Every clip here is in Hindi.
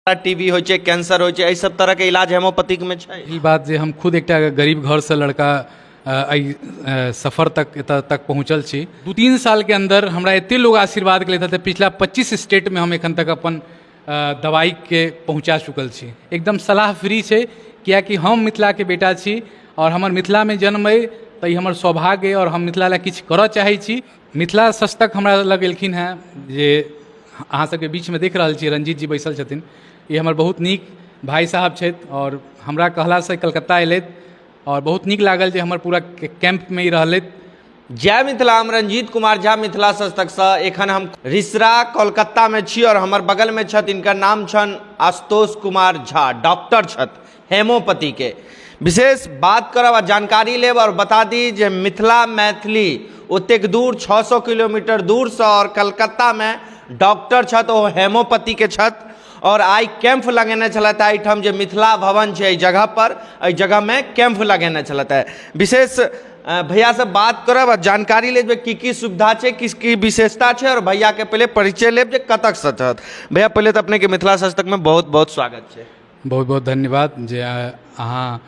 टीबी हो कैंसर हो सब तरह के इलाज हेमोपैथिक में छै। ई बात जे हम खुद एक गरीब घर से लड़का सफ़र तक एतऽ तक पहुँचल छी। 2-3 साल के अंदर हमरा एते लोग आशीर्वाद के थे। पिछला 25 स्टेट में हम एखन तक अपन दवाई के पहुँचा चुकल छी। एकदम सलाह फ्री है, क्या कि हम मिथिला के बेटा छी और हमर मिथिला में जन्म है, तो ये हमर सौभाग्य है और हम मिथिला ला किछु करऽ चाहै छी। मिथिला सस्तक हमरा लग एलखिन हैं, जे अहाँ सबके बीच में देख रहल छी रंजीत जी बैसल छथिन। ये हमर बहुत नीक भाई साहब छथि और हमरा कहला से कलकत्ता अयलथि और बहुत नीक लागल जे हमर पूरा कैंप में ही रहलथि। जय मिथिला, हम रंजीत कुमार झा मिथिला सस्तक से एखन हम रिसरा कोलकाता में छी और हमर बगल में छथि, इनका नाम छन आशुतोष कुमार झा, डॉक्टर छथि हेमोपैथी के। विशेष बात करब आ जानकारी लेब और बता दी जे मिथिला मैथिली ओतेक दूर 600 किलोमीटर दूर से और कलकत्ता में डॉक्टर छथि, वो हेमोपैथी के छथि और आई कैंप लगेने चलता है। ठाम जो मिथिला भवन है जगह पर, जगह में कैंप लगेने चलता है। विशेष भैया से बात करब और जानकारी ले की सुविधा है, किसकी विशेषता है और भैया के पहले परिचय लेब जे कतक से छथि। भैया पहले तो अपने के मिथिला सस्तक में बहुत बहुत स्वागत है। बहुत बहुत धन्यवाद जे अहाँ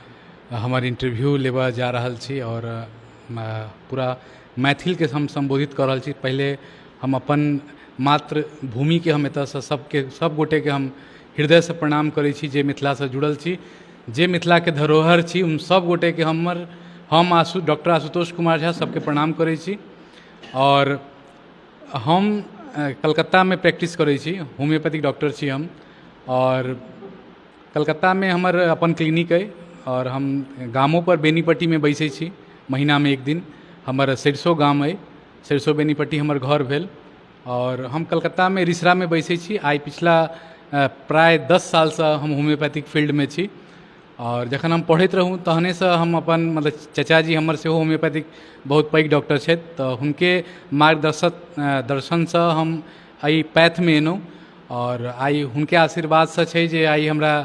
हमर इंटरव्यू लेबा जा रहल छी और पूरा मैथिल के हम संबोधित कर रहल छी। पहले हम अपन मातृभूमि के हम एतऽ सब गोटे के हम हृदय से प्रणाम करै छी जे मिथिला से जुड़ल छी, जे मिथिला के धरोहर छी। उन सब गोटे के हम डॉक्टर आशुतोष कुमार झा सबके प्रणाम करै छी। और हम कलकत्ता में प्रैक्टिस करै छी, होम्योपैथिक डॉक्टर छी हम। और कलकत्ता में हमर अपन क्लिनिक है और हम गामों पर बेनीपट्टी में बैसै छी महीना में एक दिन। हमर सरिसो गाम है, सरिसो बेनीपट्टी हमर घर भेल और हम कलकत्ता में रिसरा में बैसै छी। आई पिछला प्राय 10 साल से हम होम्योपैथिक फील्ड में छी और जखन हम पढ़ैत रहूँ तहने से हम अपन मतलब चाचा जी हमर से होम्योपैथिक बहुत पैघ डॉक्टर छथि, तो हुनके दर्शन से हम आई पैथ में एलहुँ और आई हुनके आशीर्वाद से छै जे आई हमरा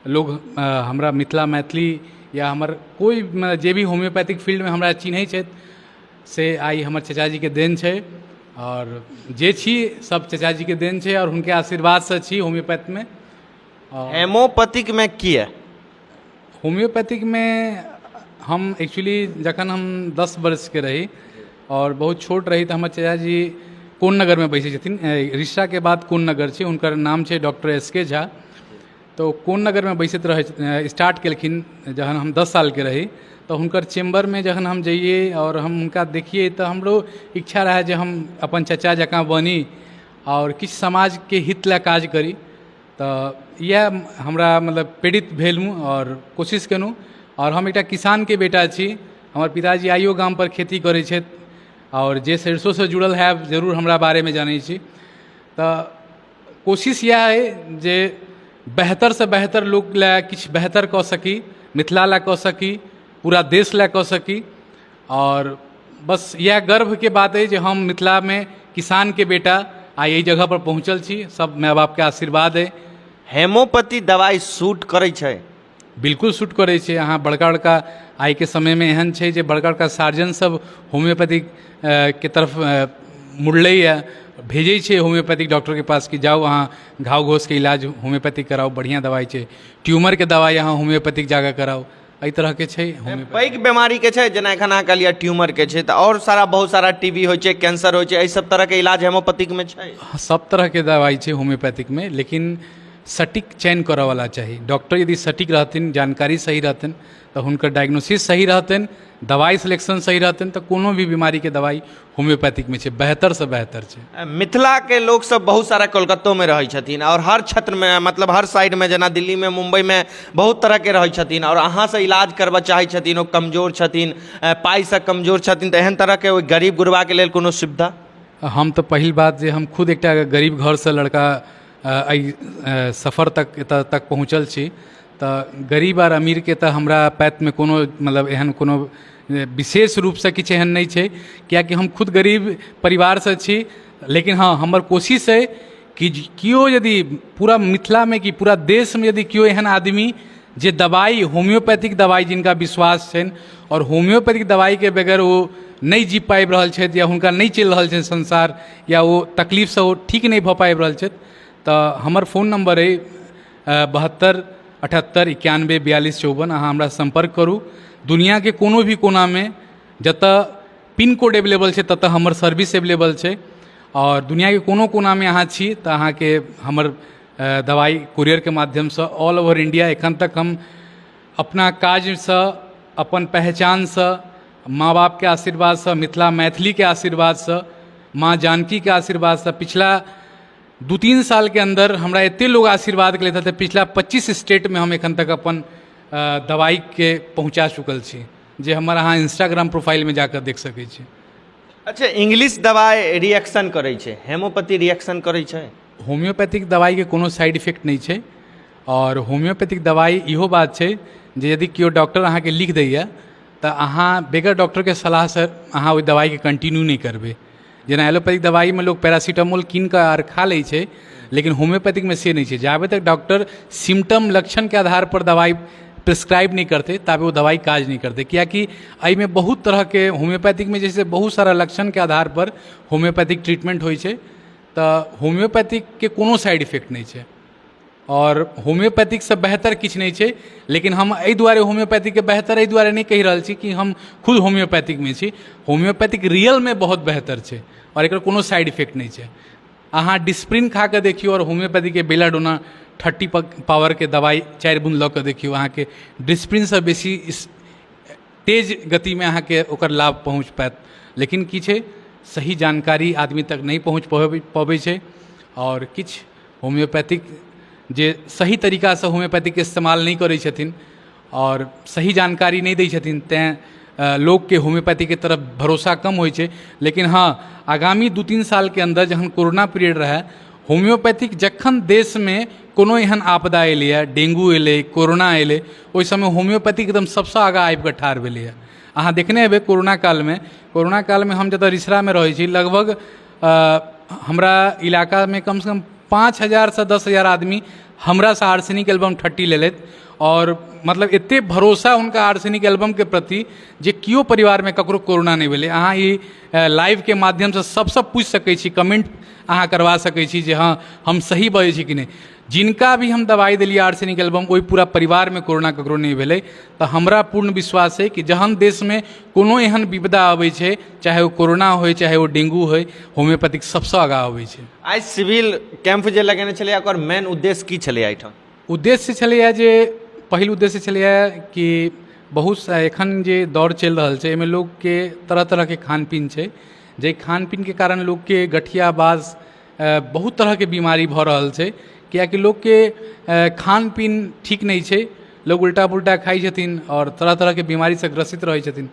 लोग हमरा मिथिला मैथिली या हमर कोई जे भी होम्योपैथिक फील्ड में हमरा चिन्है छथि से आई हमर चाचा जी के देन छै और जे छी सब चाचा जी के देन छै और उनके आशीर्वाद से छी होम्योपैथ में। हेमोपैथिक में की है? होम्योपैथिक में हम एक्चुअली जखन हम 10 वर्ष के रही और बहुत छोट रही तो हमर चाचा जी कोन नगर में बैसे छथिन। रिश्ता के बाद कोन नगर छै, उनकर नाम छै डॉक्टर SK झा। तो कोन नगर में बैसत रहे स्टार्ट केलखिन जखन हम 10 साल के रही। तो हुनकर चेम्बर में जखन हम जाइए और हम उनका देखिए तो हमरो इच्छा रहे जे हम अपन चाचा जकाँ बनी और किछु समाज के हित ला काज करी। तो यह हमरा मतलब प्रेरित भेलूँ और कोशिश केलूँ। और हम एक किसान के बेटा छी, हमर पिताजी आइयो गाम पर खेती करै छथि और जे सरिसो से जुड़ल है जरूर हमरा बारे में जानै छी। तो कोशिश यह है जे बेहतर से बेहतर लोग ला किछु बेहतर कऽ सकी, मिथिला ला कऽ सकी, पूरा देश ला कऽ सकी। और बस यह गर्व के बात है जे हम मिथिला में किसान के बेटा आ यही जगह पर पहुँचल छी, सब माय बाप के आशीर्वाद है। हेमोपैथी दवाई सूट करै छै? बिल्कुल सूट करै छै। अहाँ बड़का बड़का आइ के समय में एहन छै जे बड़का बड़का सर्जन सब होम्योपैथिक के तरफ मुड़लैए, भेजै छै होम्योपैथिक डॉक्टर के पास कि जाओ अहाँ घाव घोष के इलाज होम्योपैथिक कराओ, बढ़िया दवाई छै। ट्यूमर के दवाई अहाँ होम्योपैथिक जाकर कराओ, एहि तरह के छै। पैघ बीमारी के छै जेना एखन अहाँ कहलिए ट्यूमर के छै, तो और सारा बहुत सारा टीबी हो छै, कैंसर हो छै, सब तरह के इलाज हेमोपैथिक में छै। सब तरह के दवाई छै होम्योपैथिक में, लेकिन सटीक चयन करऽ वाला चाहिए। डॉक्टर यदि सटीक रहथिन, जानकारी सही रहथिन तो हुनकर डायग्नोसिस सही रहथिन, दवाई सिलेक्शन सही रहथिन तो कोनो भी बीमारी के दवाई होम्योपैथिक में छै, बेहतर से बेहतर छै। मिथिला के लोग सब बहुत सारा कोलकाता में रहै छथिन और हर क्षेत्र में मतलब हर साइड में जेना दिल्ली में, मुंबई में बहुत तरह के रहै छथिन और अहाँ से इलाज करबा चाहै छथिन, ओ कमजोर छथिन, पाई से कमजोर छथिन, तो एहन तरह के गरीब गुरबा के लेल कोनो सुविधा? हम तो पहिल बात जे हम खुद एक गरीब घर से लड़का सफ़र तक एतऽ तक पहुँचल छी। तो गरीब और अमीर के तो हमरा पैत में कोनो मतलब एहन कोनो विशेष रूप से किछु एहन नहीं छै, कियाकि हम खुद गरीब परिवार से छी। लेकिन हाँ, हमर कोशिश है कि कियो यदि पूरा मिथिला में कि पूरा देश में यदि कियो एहन आदमी जे दवाई होम्योपैथिक दवाई जिनका विश्वास छनि और होम्योपैथिक दवाई के बगैर वो नहीं जी पाबि रहल छथि या हुनका नहीं चलि रहल छनि संसार, या वो तकलीफ से वो ठीक नहीं भऽ पाबि रहल छथि, तो हमर फ़ोन नंबर है 7278914254 अहाँ हमरा संपर्क करू। दुनिया के कोनो भी कोना में जतऽ पिन कोड अवेलेबल छै ततऽ हमर सर्विस अवेलेबल छै, और दुनिया के कोनो कोना में अहाँ छी तऽ अहाँके हमर दवाई कुरियर के माध्यम से ऑल ओवर इंडिया। एखन तक हम अपना काज से, अपन पहचान से, माँ बाप के आशीर्वाद से, मिथिला मैथिली के आशीर्वाद से, माँ जानकी के आशीर्वाद से पिछला 2-3 साल के अंदर हमरा एते लोग आशीर्वाद के लेते, पिछला 25 स्टेट में हम एखन तक अपन दवाई के पहुँचा चुकल छी, जे हमर अहाँ इंस्टाग्राम प्रोफाइल में जाकर देख सकै छी। अच्छा, इंग्लिश दवाई रिएक्शन करै छै, हेमोपैथी रिएक्शन करै छै? होम्योपैथिक दवाई के कोनो साइड इफेक्ट नहीं छै, और होम्योपैथिक दवाई इहो बात छै जे यदि केओ डॉक्टर अहाँके लिख दैए तऽ अहाँ बेगर डॉक्टर के सलाह से अहाँ ओहि दवाई के कंटिन्यू नहीं करबै। जेना एलोपैथिक दवाई में लोग पैरासीटामोल कीन कऽ आर खा लै छै, लेकिन होम्योपैथिक में से नहीं छै। जाबे तक डॉक्टर सिम्टम लक्षण के आधार पर दवाई प्रिस्क्राइब नहीं करते ताबे वो दवाई काज नहीं करते, कियाकि एहि में बहुत तरह के होम्योपैथिक में जैसे बहुत सारा लक्षण के आधार पर होम्योपैथिक ट्रीटमेंट होइ छै, तऽ होम्योपैथिक के कोनो साइड इफेक्ट नहीं छै, और होम्योपैथिक से बेहतर किछु नहीं छै। लेकिन हम एहि दुआरे होम्योपैथिक के बेहतर एहि दुआरे नहीं कहि रहल छी कि हम खुद होम्योपैथिक में छी। होम्योपैथिक रियल में बहुत बेहतर छै, और एकर कोनो साइड इफेक्ट नहीं छै। अहाँ डिस्प्रिन खा के देखियो, और होम्योपैथिक के बेलाडोना 30 पावर के दवाई 4 बूंद लऽ कऽ देखियो, अहाँके डिस्प्रिन से बेसी तेज गति में अहाँके ओकर लाभ पहुँच पायत। लेकिन की छै, सही जानकारी आदमी तक नहीं पहुँच पबै छै, और किछु होम्योपैथिक जे सही तरीका से होम्योपैथिक के इस्तेमाल नहीं करै छथिन और सही जानकारी नहीं दै छथिन, तेँ लोग के होम्योपैथी के तरफ भरोसा कम होइ छै। लेकिन हाँ, आगामी 2-3 साल के अंदर जखन कोरोना पीरियड रहे, होम्योपैथिक जखन देश में कोनो एहन आपदा एलैए, डेंगू एलै, कोरोना एलै, ओहि समय होम्योपैथिक एकदम सबसँ आगाँ आबि कऽ ठाढ़ भेलैए। अहाँ देखने हेबै कोरोना काल में हम जतऽ रिसरा में रहै छी, लगभग हमरा इलाका में कम से कम 5,000 से 10,000 आदमी हमरा से आर्सेनिक एल्बम 30 लेलथि, और मतलब एते भरोसा हुनका आर्सेनिक एल्बम के प्रति जे कियो परिवार में ककरो कोरोना नहीं भेलै। अहाँ ई लाइव के माध्यम से सबसे पूछ सकै छी, कमेंट अहाँ करवा सकै छी जे हाँ हम सही बजै छी कि नहीं। जिनका भी हम दवाई देलिए आर्सेनिक एल्बम, ओहि पूरा परिवार में कोरोना ककरो नहीं भेलै। तो हमरा पूर्ण विश्वास है कि जहन देश में कोनो एहन विपदा अबै छै, चाहे वो कोरोना होय चाहे वो डेंगू होय, होम्योपैथिक सबसँ आगाँ अबै छै। आइ सिविल कैंप जे लगेने छलै, ओकर मेन उद्देश्य की छलै एहिठाम? उद्देश्य छलैए जे पहिल उद्देश्य छलैए कि बहुत एखन जे दौर चलि रहल छै, एहिमे लोकके तरह तरह के खान पीन छै, जे खान पीन के कारण लोकके गठिया बाज बहुत तरह के बीमारी भऽ रहल छै, कियाकि लोकके खान पीन ठीक नहीं छै, लोग उल्टा पुल्टा खाइ छथिन और तरह तरह के बीमारी से ग्रसित रहै छथिन।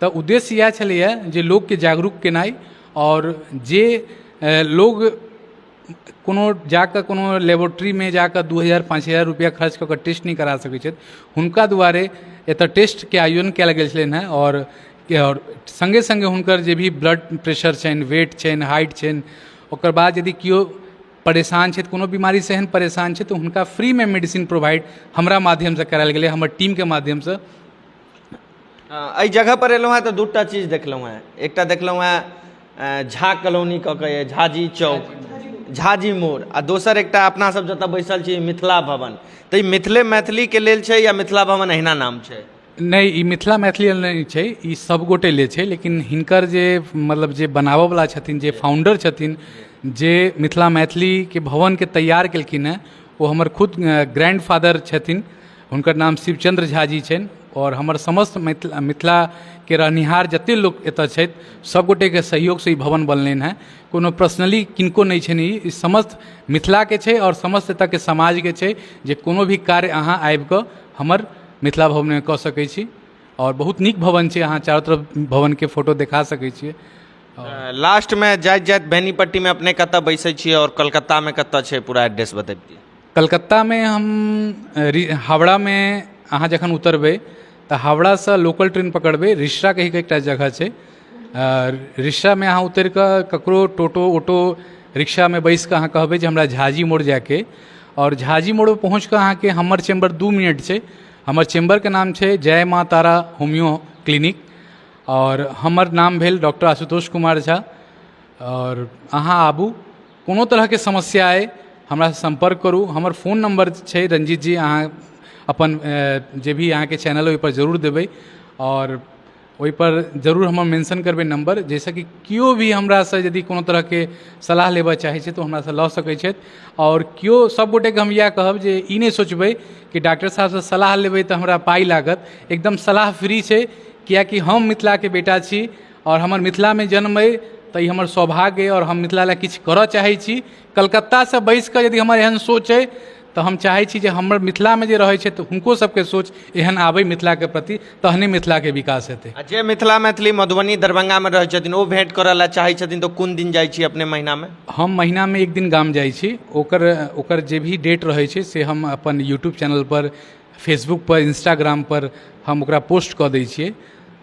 तऽ उद्देश्य इएह छलैए जे लोकके जागरूक केनाइ, और जे लोग कोनो जाकर कोनो लेबोरेटरी में जाकर 2,000-5,000 रुपया खर्च कऽ टेस्ट नहीं करा सकै छथि, हुनका दुआरे एतऽ टेस्ट के आयोजन कयल गेल छलनि हैं, और संगे संगे हुनकर जे भी ब्लड प्रेशर छनि, वेट छनि, हाइट छनि, ओकर बाद यदि केओ परेशान छै, कोनो बीमारी से एहन परेशान छै, तो हुनका फ्री में मेडिसिन प्रोवाइड हमरा माध्यम से करायल गेलै, हमर टीम के माध्यम से। एहि जगह पर एलहुँ हैं तऽ 2टा चीज देखलहुँ हैं। एकटा देखलहुँ हैं झा कॉलोनी कऽ के, झाजी चौक, झाजी मोड़, आ दोसर एकटा अपना सब जतऽ बैसल छी मिथिला भवन। तऽ ई मिथिले मैथिली के लेल छै या मिथिला भवन अहिना नाम छै? नहीं, ई मिथिला मैथिली नहीं छै, ई सब गोटे ले छै। लेकिन हिनकर जे मतलब जे बनाबऽ वाला छथिन, जे फाउंडर छथिन, जे मिथिला मैथिली के भवन के तैयार केलखिन हैं, वो हमर खुद ग्रैंडफादर छथिन। हुनकर नाम शिवचंद्र झा जी छनि, और हमर समस्त मिथिला के रहनिहार जते लोग एतऽ छथि, सब गोटे के सहयोग से ई भवन बनलनि हैं। कोनो पर्सनली किनको नहीं छनि, ई समस्त मिथिला के छै और समस्त एतऽ के समाज के छै, जे कोनो भी कार्य अहाँ आबि कऽ हमर मिथिला भवन में कऽ सकै छी। और बहुत नीक भवन छै, अहाँ चारों तरफ भवन के फोटो देखा सकै छियै। लास्ट में जाइत जाइत बेनीपट्टी में अपने कतऽ बैसै छियै, और कलकत्ता में कतऽ छै, पूरा एड्रेस बतैतियै। कलकत्ता में हम हावड़ा में अहाँ जखन उतरबै तऽ हावड़ा से लोकल ट्रेन पकड़बै, रिश्रा कहि कऽ एकटा जगह छै, रिक्शा में अहाँ उतर कऽ ककरो टोटो ऑटो रिक्शा में बैस कऽ अहाँ कहबै जे हमरा झाजी मोड़ जाके, और झाजी मोड़ पहुँच कऽ अहाँके हमर चेम्बर 2 मिनट छै। हमर चेम्बर के नाम छै जय माँ तारा होम्यो क्लिनिक, और हमर नाम भेल डॉक्टर आशुतोष कुमार झा। और अहाँ आबू, कोनो तरह के समस्या अइ, हमरा से संपर्क करू। हमर फ़ोन नंबर छै रंजीत जी, अहाँ अपन जे भी अहाँके चैनल ओहिपर जरूर देबै और ओहिपर जरूर हमर मेंशन करबै नंबर, जाहिसँ कि केओ भी हमरासँ यदि कोनो तरहके सलाह लेबऽ चाहै छै तऽ हमरासँ लऽ सकै छथि। और केओ सब गोटेके हम इएह कहब जे ई नहि सोचबै कि डॉक्टर साहबसँ सलाह लेबै तऽ हमरा पाइ लागत, एकदम सलाह फ्री छै। कियाकि हम मिथिलाके बेटा छी और हमर मिथिलामे जन्म अइ तऽ ई हमर सौभाग्य अइ और हम मिथिला लए किछु करऽ चाहै छी। कलकत्तासँ बैसि कऽ यदि हमर एहन सोच अइ तऽ हम चाहै छी जे हमर मिथिलामे जे रहै छै तऽ हुनको सबके सोच एहन आबै मिथिलाके प्रति, तहने मिथिलाके विकास हेतै। आ जे मिथिला मैथिली मधुबनी दरभंगामे रहै छथिन ओ भेंट करऽ लए चाहै छथिन तऽ कोन दिन जाइ छी अपने महीनामे? हम महीनामे एक दिन गाम जाइ छी। ओकर जे भी डेट रहै छै से हम अपन यूट्यूब चैनल पर, फेसबुक पर, इंस्टाग्राम पर हम ओकरा पोस्ट कऽ दै छियै।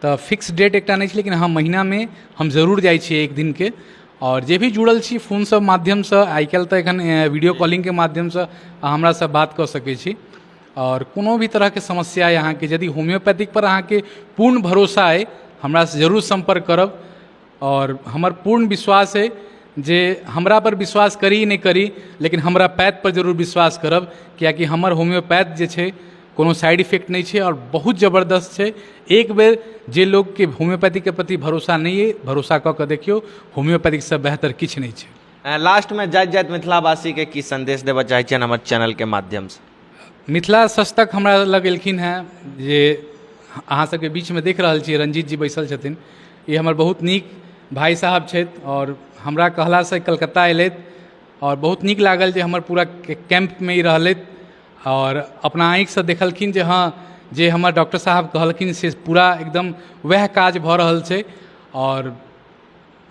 तऽ फिक्स डेट एकटा नहि छै, लेकिन हम महीनामे हम जरूर जाइ छियै एक दिनके। और जे भी जुड़ल छी फोन सब माध्यमसँ, आइ काल्हि तऽ एखन वीडियो कॉलिंगके माध्यमसँ हमरासँ बात कऽ सकै छी। और कोनो भी तरहके समस्या अइ अहाँके, यदि होम्योपैथिक पर अहाँके पूर्ण भरोसा अइ, हमरासँ जरूर संपर्क करब। और हमर पूर्ण विश्वास अइ जे हमरा पर विश्वास करी नहि करी, लेकिन हमरा पैथ पर जरूर विश्वास करब, कियाकि हमर होम्योपैथ जे छै कोनो साइड इफेक्ट नहीं छै और बहुत ज़बरदस्त छै। एक बेर जे लोग के होम्योपैथी के प्रति भरोसा नहीं है, भरोसा कऽ के देखियो, होम्योपैथिक से बेहतर किछु नहीं छै। लास्ट में जाइत जाइत मिथिलावासी के की संदेश देबऽ चाहै छियनि हमर चैनल के माध्यम से? मिथिला सच तक हमरा लग एलखिन हैं जे अहाँ सबके बीच में देख रहल छियै रंजीत जी बैसल छथिन, ये हमर बहुत नीक भाई साहब छथि और हमरा कहलासँ कलकत्ता अयलथि और बहुत नीक लागल जे हमर पूरा कैंप में ई रहलथि और अपना आँखिसँ देखलखिन जे हाँ, जे हमर डॉक्टर साहब कहलखिन से पूरा एकदम वएह काज भऽ रहल छै। और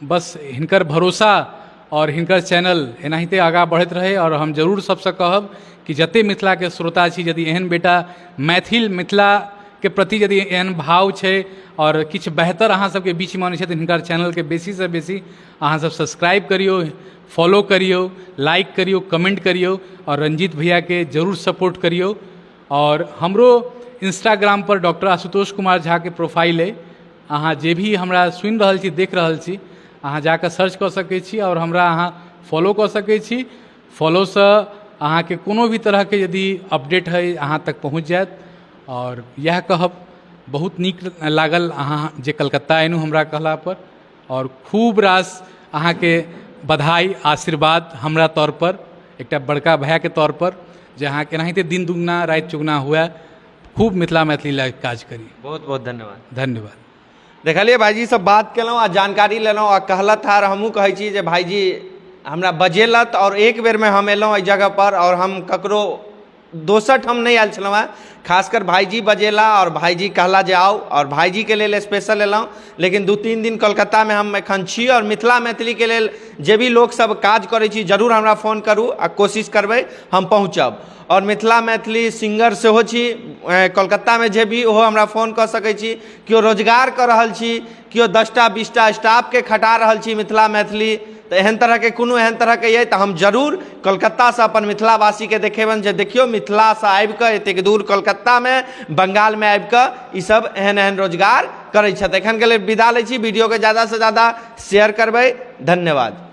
बस हिनकर भरोसा और हिनकर चैनल एनाहिते आगाँ बढ़ैत रहे। और हम जरूर सबसँ कहब कि जते मिथिलाके श्रोता छी, यदि एहन बेटा मिथिलाके प्रति यदि एहन भाव छै और किछु बेहतर अहाँ सबके बीचमे आनै छथिन, हिनकर चैनलके बेसीसँ बेसी अहाँ सब सब्सक्राइब करियौ, फॉलो करियौ, लाइक करियौ, कमेंट करियौ और रंजीत भैया के जरूर सपोर्ट करियौ। और हमरो इंस्टाग्राम पर डॉक्टर आशुतोष कुमार झा के प्रोफाइल है, अहाँ जे भी हमरा सुनि रहल छी, देख रहल छी, अहाँ जाकऽ सर्च कऽ सकै छी और हमरा अहाँ फॉलो कऽ सकै छी। फॉलोसँ अहाँके कोनो भी तरहके यदि अपडेट है अहाँ तक पहुँच जायत। और इएह कहब, बहुत नीक लागल अहाँ जे कलकत्ता एनू हमरा कहला पर, और खूब रास अहाँके बधाई आशीर्वाद हमरा तौर पर, एकटा बड़का भाइके तौर पर, जे अहाँके एनाहिते दिन दुगना राति चौगुना हुए, खूब मिथिला मैथिली लए काज करी। बहुत बहुत धन्यवाद। धन्यवाद। देखलिए भाईजी से बात केलहुँ आ जानकारी लेलहुँ आ कहलत आर हमहूँ कहै छी जे भाईजी हमरा बजेलत और एक बेर में हम एलहुँ एहि जगह पर और हम ककरो दोसर ठाम नहीं आयल छलहुँ हैं, खासकर भाईजी बजेला और भाईजी कहला जे आओ, और भाईजी के लेल स्पेशल एलहुँ। लेकिन 2-3 दिन कोलकाता में हम एखन छी और मिथिला मैथिली के लेल जे भी लोग सब काज करै छी जरूर हमरा फोन करू आ कोशिश करबै हम पहुँचब। और मिथिला मैथिली सिंगर सेहो छी कोलकाता में, जे भी ओहो हमरा फोन कऽ सकै छी। केओ रोजगार कऽ रहल छी, केओ 10टा 20टा स्टाफ के खटा रहल छी मिथिला मैथिली, तो एहन तरह के कोनो एहन तरह के ये तो हम जरूर कोलकाता से अपन मिथिलावासी के देखेबन जे देखियो मिथिला से आबि कऽ एतेक दूर कोलकाता में, बंगाल में आबि कऽ ई सब एहन एहन रोजगार करै छथि। एखन के लेल विदा लै छी, वीडियो के ज्यादा से ज्यादा शेयर करबै। धन्यवाद।